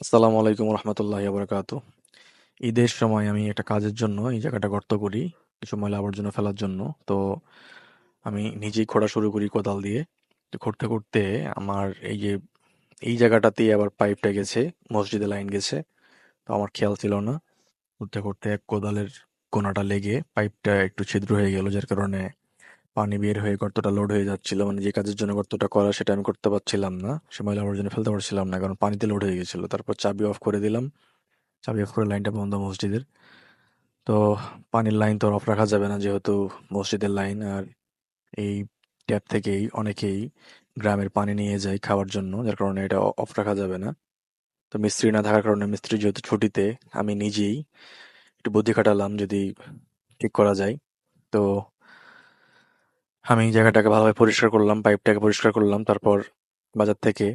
আসসালামু আলাইকুম রহমতুল্লাহি বারাকাতু। ঈদের সময় আমি একটা কাজের জন্য এই জায়গাটা গর্ত করি, কিছু ময়লা আবর্জনা ফেলার জন্য। তো আমি নিজেই খোঁড়া শুরু করি কোদাল দিয়ে। তো খুঁড়তে খুঁড়তে আমার এই জায়গাটাতেই আবার পাইপটা গেছে, মসজিদে লাইন গেছে। তো আমার খেয়াল ছিল না। খুঁড়তে খুঁড়তে এক কোদালের কোনাটা লেগে পাইপটা একটু ছিদ্র হয়ে গেল, যার কারণে পানি বের হয়ে গর্তটা লোড হয়ে যাচ্ছিল। মানে যে কাজের জন্য গর্তটা করা সেটা আমি করতে পারছিলাম না, সে ময়লা আবর্জনা ফেলতে পারছিলাম না, কারণ পানিতে লোড হয়ে গেছিল। তারপর চাবি অফ করে দিলাম, চাবি অফ করে লাইনটা বন্ধ মসজিদের। তো পানির লাইন তো আর অফ রাখা যাবে না, যেহেতু মসজিদের লাইন। আর এই ট্যাপ থেকেই অনেকেই গ্রামের পানি নিয়ে যায় খাওয়ার জন্য, যার কারণে এটা অফ রাখা যাবে না। তো মিস্ত্রি না থাকার কারণে, মিস্ত্রি যেহেতু ছুটিতে, আমি নিজেই একটু বুদ্ধি খাটালাম যদি ঠিক করা যায়। তো আমি জায়গাটাকে ভালোভাবে পরিষ্কার করলাম, পাইপটাকে পরিষ্কার করলাম। তারপর বাজার থেকে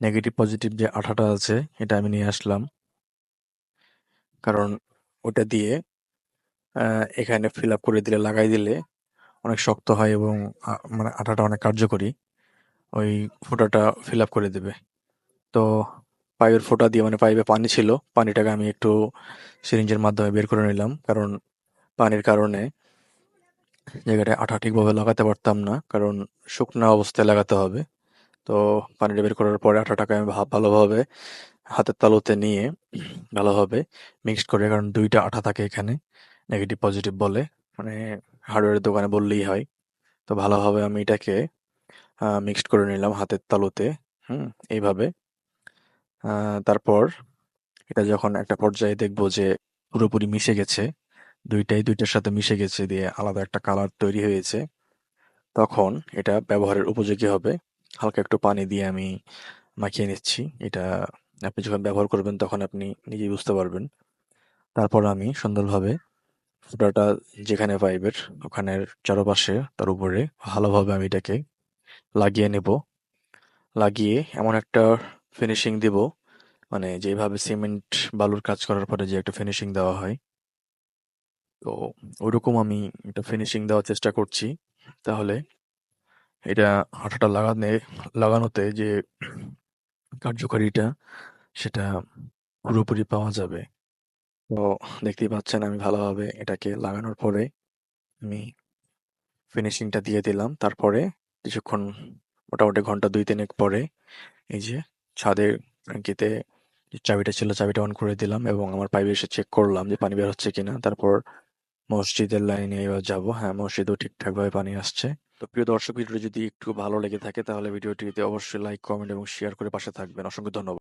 নেগেটিভ পজিটিভ যে আঠাটা আছে এটা আমি নিয়ে আসলাম, কারণ ওটা দিয়ে এখানে ফিল আপ করে দিলে, লাগাই দিলে অনেক শক্ত হয় এবং মানে আঠাটা অনেক কার্যকরী। ওই ফোঁটাটা ফিল আপ করে দেবে। তো পাইপের ফোঁটা দিয়ে, মানে পাইপে পানি ছিল, পানিটাকে আমি একটু সিরিঞ্জের মাধ্যমে বের করে নিলাম, কারণ পানির কারণে জায়গাটায় আঠা ঠিকভাবে লাগাতে পারতাম না, কারণ শুকনো অবস্থায় লাগাতে হবে। তো পানিটা বের করার পরে আঠাটাকে আমি ভালোভাবে হাতের তালুতে নিয়ে ভালোভাবে মিক্সড করে, কারণ দুইটা আঠা থাকে এখানে, নেগেটিভ পজিটিভ বলে, মানে হার্ডওয়্যারের দোকানে বললেই হয়। তো ভালোভাবে আমি এটাকে মিক্সড করে নিলাম হাতের তালুতে। হুম, এইভাবে। তারপর এটা যখন একটা পর্যায়ে দেখবো যে পুরোপুরি মিশে গেছে, দুইটার সাথে মিশে গেছে, দিয়ে আলাদা একটা কালার তৈরি হয়েছে, তখন এটা ব্যবহারের উপযোগী হবে। হালকা একটু পানি দিয়ে আমি মাখিয়ে নিচ্ছি। এটা আপনি যখন ব্যবহার করবেন তখন আপনি নিজেই বুঝতে পারবেন। তারপর আমি সুন্দরভাবে ফুটাটা যেখানে পাইপের, ওখানের চারপাশে, তার উপরে ভালোভাবে আমি এটাকে লাগিয়ে নেব। লাগিয়ে এমন একটা ফিনিশিং দিব, মানে যেভাবে সিমেন্ট বালুর কাজ করার পরে যে একটা ফিনিশিং দেওয়া হয়, তো ওইরকম আমি একটা ফিনিশিং দেওয়ার চেষ্টা করছি। তাহলে এটা আঠাটা লাগানোতে যে কার্যকারিতা, সেটা পুরোপুরি পাওয়া যাবে। তো দেখতেই পাচ্ছেন আমি ভালোভাবে এটাকে লাগানোর পরে আমি ফিনিশিংটা দিয়ে দিলাম। তারপরে কিছুক্ষণ, মোটামুটি ঘন্টা ২-৩ পরে, এই যে ছাদের ট্যাঙ্কিতে যে চাবিটা ছিল, চাবিটা অন করে দিলাম এবং আমার পাইপে এসে চেক করলাম যে পানি বের হচ্ছে কিনা। তারপর মসজিদের লাইনে এবার যাবো। হ্যাঁ, মসজিদেও ঠিকঠাকভাবে পানি আসছে। তো প্রিয় দর্শক, ভিডিওটি যদি একটু ভালো লেগে থাকে তাহলে ভিডিওটিতে অবশ্যই লাইক, কমেন্ট এবং শেয়ার করে পাশে থাকবেন। অসংখ্য ধন্যবাদ।